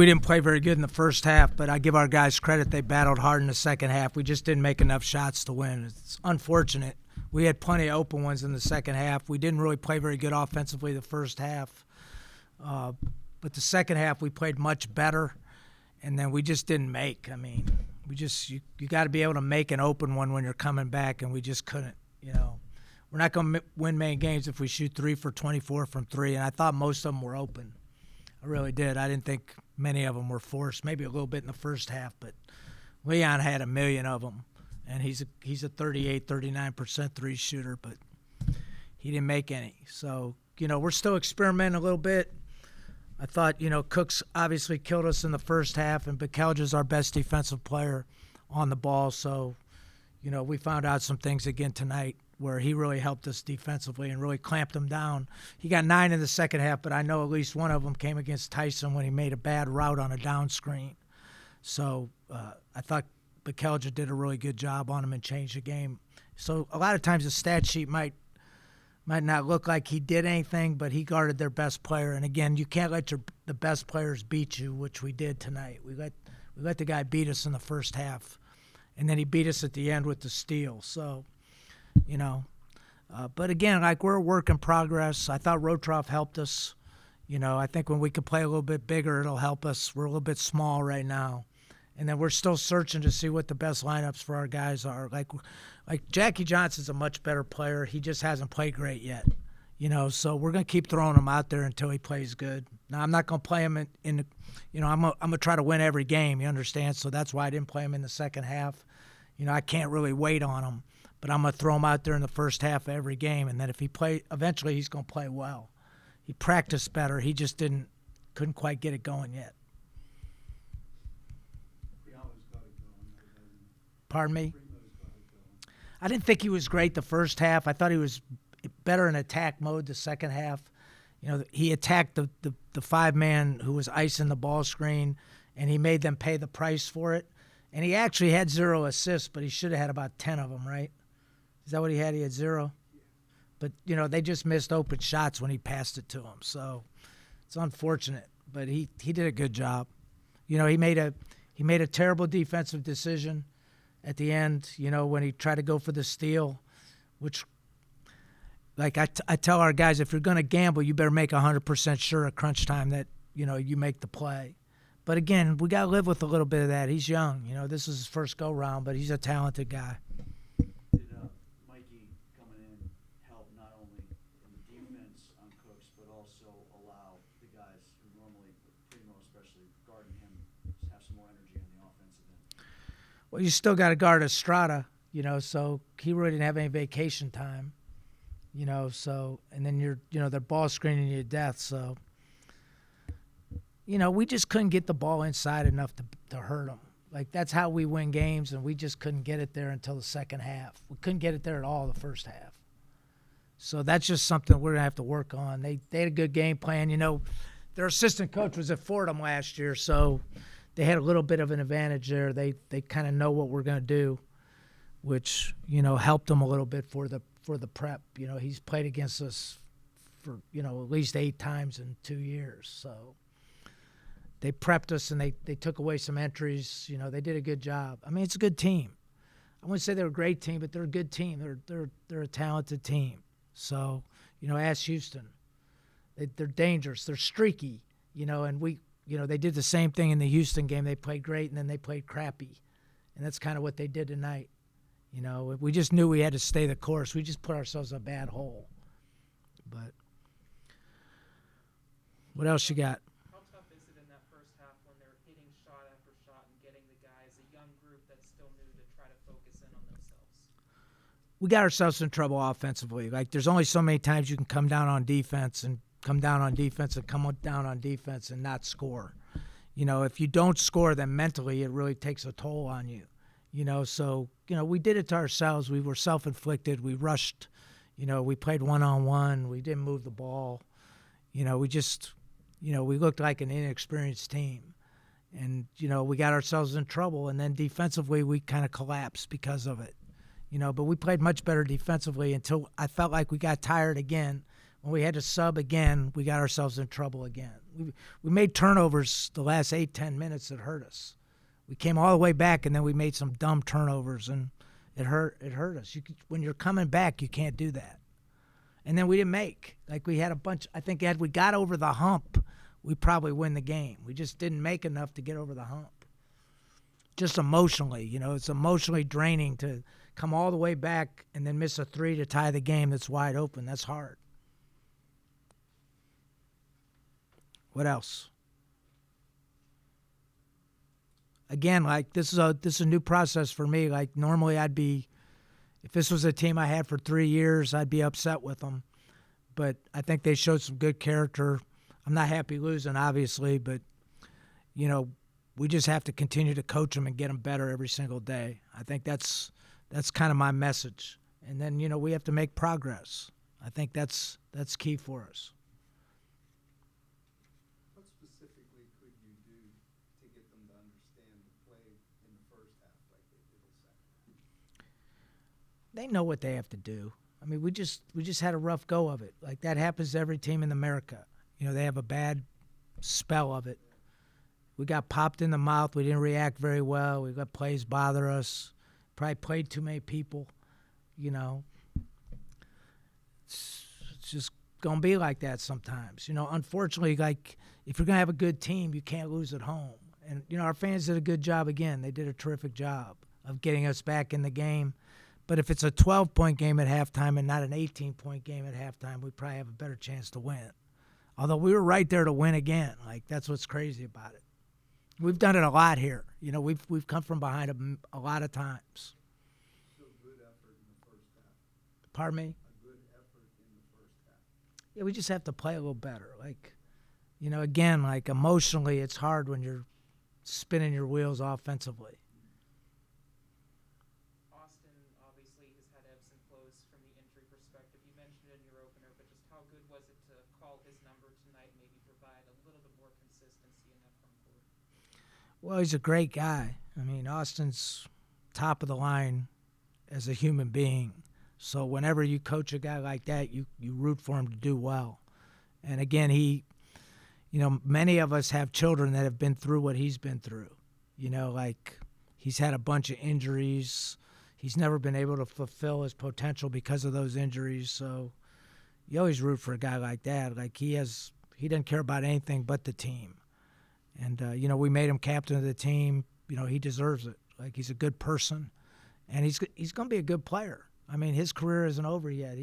We didn't play very good in the first half, but I give our guys credit. They battled hard in the second half. We just didn't make enough shots to win. It's unfortunate. We had plenty of open ones in the second half. We didn't really play very good offensively the first half. But the second half we played much better, and then we just didn't make. I mean, you got to be able to make an open one when you're coming back, and we just couldn't. We're not going to win many games if we shoot 3 for 24 from 3, and I thought most of them were open. I really did. I didn't think many of them were forced, maybe a little bit in the first half, but Leon had a million of them, and he's a 38, 39% three shooter, but he didn't make any. So, we're still experimenting a little bit. I thought, Cooks obviously killed us in the first half, and Bekelja's our best defensive player on the ball. So, we found out some things again tonight where he really helped us defensively and really clamped them down. He got 9 in the second half, but I know at least one of them came against Tyson when he made a bad route on a down screen. So I thought Bekelja did a really good job on him and changed the game. So a lot of times the stat sheet might not look like he did anything, but he guarded their best player. And again, you can't let the best players beat you, which we did tonight. We let the guy beat us in the first half, and then he beat us at the end with the steal. So, but again, we're a work in progress. I thought Rotroff helped us. I think when we can play a little bit bigger, it'll help us. We're a little bit small right now. And then we're still searching to see what the best lineups for our guys are. Like Jackie Johnson's a much better player. He just hasn't played great yet. So we're going to keep throwing him out there until he plays good. Now, I'm not going to play him in I'm going to try to win every game, you understand? So that's why I didn't play him in the second half. I can't really wait on him. But I'm going to throw him out there in the first half of every game, and then if he eventually he's going to play well. He practiced better. He just couldn't quite get it going yet. Pardon me? I didn't think he was great the first half. I thought he was better in attack mode the second half. He attacked the 5-man who was icing the ball screen, and he made them pay the price for it. And he actually had 0 assists, but he should have had about 10 of them, right? Is that what he had? He had 0? But, they just missed open shots when he passed it to him. So it's unfortunate, but he did a good job. He made a terrible defensive decision at the end, when he tried to go for the steal, which, I tell our guys, if you're going to gamble, you better make 100% sure at crunch time that, you make the play. But again, we got to live with a little bit of that. He's young. This is his first go-round, but he's a talented guy. Did Mikey coming in help not only in the defense on Cooks, but also allow the guys who normally, Primo especially, guarding him, have some more energy on the offensive end? Well, you still got to guard Estrada, so he really didn't have any vacation time, so, and then they're ball screening you to death, so. We just couldn't get the ball inside enough to hurt them. That's how we win games, and we just couldn't get it there until the second half. We couldn't get it there at all the first half. So that's just something we're going to have to work on. They had a good game plan. Their assistant coach was at Fordham last year, so they had a little bit of an advantage there. They kind of know what we're going to do, which, helped them a little bit for the prep. He's played against us for, at least 8 times in 2 years, so. They prepped us, and they took away some entries. They did a good job. I mean, it's a good team. I wouldn't say they're a great team, but they're a good team. They're a talented team. So, ask Houston. They're dangerous. They're streaky. And they did the same thing in the Houston game. They played great, and then they played crappy. And that's kind of what they did tonight. We just knew we had to stay the course. We just put ourselves in a bad hole. But what else you got? We got ourselves in trouble offensively. There's only so many times you can come down on defense and come down on defense and not score. If you don't score, then mentally it really takes a toll on you. So, we did it to ourselves. We were self-inflicted. We rushed. We played one-on-one. We didn't move the ball. We just, we looked like an inexperienced team. And, we got ourselves in trouble. And then defensively, we kind of collapsed because of it. But we played much better defensively until I felt like we got tired again. When we had to sub again, we got ourselves in trouble again. We made turnovers the last 8-10 minutes that hurt us. We came all the way back, and then we made some dumb turnovers, and it hurt us. When you're coming back, you can't do that. And then we didn't make. Like, we had a bunch. I think had we got over the hump, we probably win the game. We just didn't make enough to get over the hump. Just emotionally, it's emotionally draining to come all the way back and then miss a 3 to tie the game that's wide open. That's hard. What else? Again, like, this is a new process for me. Like, normally if this was a team I had for 3 years, I'd be upset with them. But I think they showed some good character. I'm not happy losing, obviously, but, we just have to continue to coach them and get them better every single day. I think that's kind of my message. And then, we have to make progress. I think that's key for us. What specifically could you do to get them to understand the play in the first half like they did the second half? They know what they have to do. I mean, we just had a rough go of it. Like, that happens to every team in America. They have a bad spell of it. We got popped in the mouth. We didn't react very well. We let plays bother us. Probably played too many people. It's just going to be like that sometimes. Unfortunately, like, if you're going to have a good team, you can't lose at home. And, our fans did a good job again. They did a terrific job of getting us back in the game. But if it's a 12-point game at halftime and not an 18-point game at halftime, we probably have a better chance to win. Although we were right there to win again. Like, that's what's crazy about it. We've done it a lot here. We've come from behind a lot of times. So good effort in the first half. Pardon me? A good effort in the first half. Yeah, we just have to play a little better. Like, again, like, emotionally, it's hard when you're spinning your wheels offensively. Austin obviously has had ebbs and flows from the injury perspective. You mentioned it in your opener, but just how good was it to call his number tonight, maybe provide a little bit more consistency in that front court? Well, he's a great guy. I mean, Austin's top of the line as a human being. So whenever you coach a guy like that, you root for him to do well. And again, many of us have children that have been through what he's been through. Like, he's had a bunch of injuries. He's never been able to fulfill his potential because of those injuries. So you always root for a guy like that. Like, he doesn't care about anything but the team. And, we made him captain of the team. He deserves it. Like, he's a good person, and he's going to be a good player. I mean, his career isn't over yet.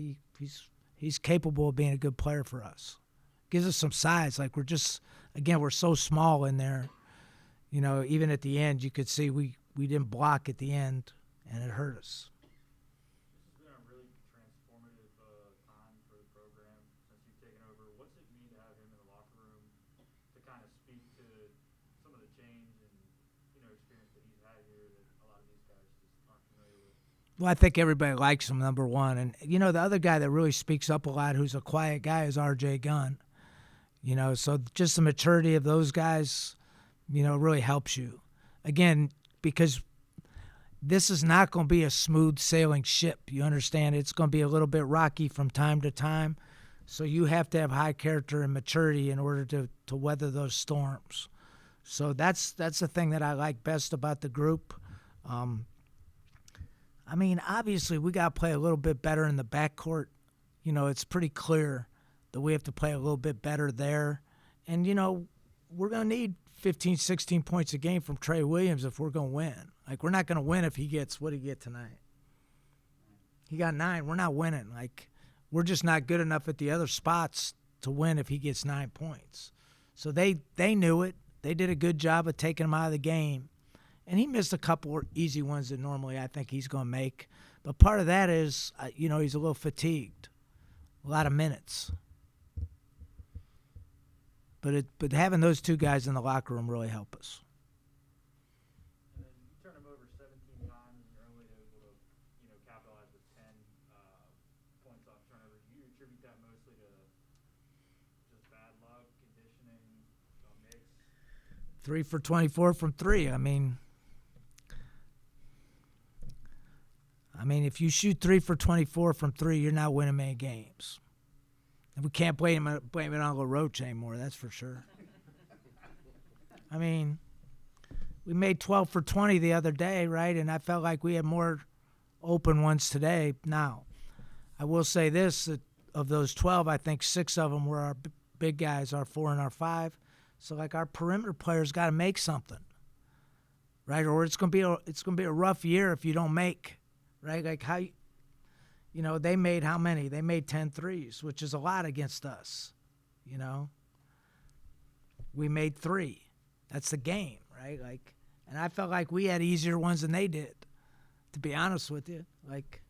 He's capable of being a good player for us. Gives us some size. Like, we're so small in there. Even at the end, you could see we didn't block at the end, and it hurt us. This has been a really transformative time for the program since you've taken over. What's it mean to have him in the locker room to kind of speak to some of the change and experience that he's had here that a lot of these guys just aren't familiar with? Well, I think everybody likes him, number one. And, the other guy that really speaks up a lot, who's a quiet guy, is R.J. Gunn. So just the maturity of those guys, really helps you. Again, because this is not going to be a smooth sailing ship. You understand? It's going to be a little bit rocky from time to time. So you have to have high character and maturity in order to weather those storms. So that's the thing that I like best about the group. I mean, obviously, we got to play a little bit better in the backcourt. It's pretty clear that we have to play a little bit better there. And, we're going to need 15, 16 points a game from Trey Williams if we're going to win. Like, we're not going to win if he gets, what did he get tonight? He got 9. We're not winning. Like, we're just not good enough at the other spots to win if he gets 9 points. So they knew it. They did a good job of taking him out of the game. And he missed a couple of easy ones that normally I think he's going to make. But part of that is, he's a little fatigued. A lot of minutes. But having those two guys in the locker room really help us. And then you turn him over 17 times, and you're only able to, capitalize with 10 points off turnovers. Do you attribute that mostly to just bad luck, conditioning, a mix? 3 for 24 from 3. I mean, if you shoot 3 for 24 from 3, you're not winning many games. And we can't blame it on LaRoche anymore, that's for sure. I mean, we made 12 for 20 the other day, right? And I felt like we had more open ones today. Now, I will say this, that of those 12, I think 6 of them were our big guys, our 4 and our 5. So, like, our perimeter players got to make something, right? Or it's gonna be a rough year if you don't make, right? Like how, they made how many? They made 10 threes, which is a lot against us, We made 3. That's the game, right? Like, and I felt like we had easier ones than they did, to be honest with you. Like,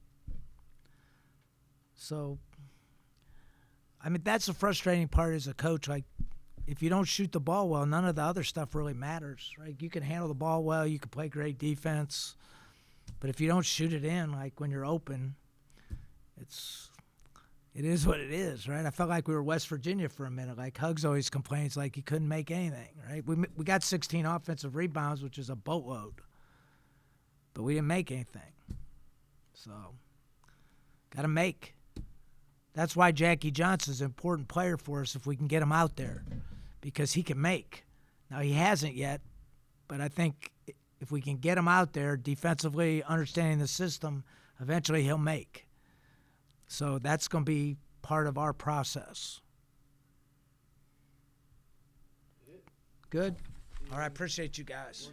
so, I mean, that's the frustrating part as a coach. Like, if you don't shoot the ball well, none of the other stuff really matters, right? You can handle the ball well, you can play great defense, but if you don't shoot it in, like when you're open, it is what it is, right? I felt like we were West Virginia for a minute. Like Hugs always complains like he couldn't make anything, right? We got 16 offensive rebounds, which is a boatload, but we didn't make anything. So, got to make. That's why Jackie Johnson's an important player for us if we can get him out there, because he can make. Now, he hasn't yet, but I think if we can get him out there defensively, understanding the system, eventually he'll make. So that's going to be part of our process. Good? All right, appreciate you guys.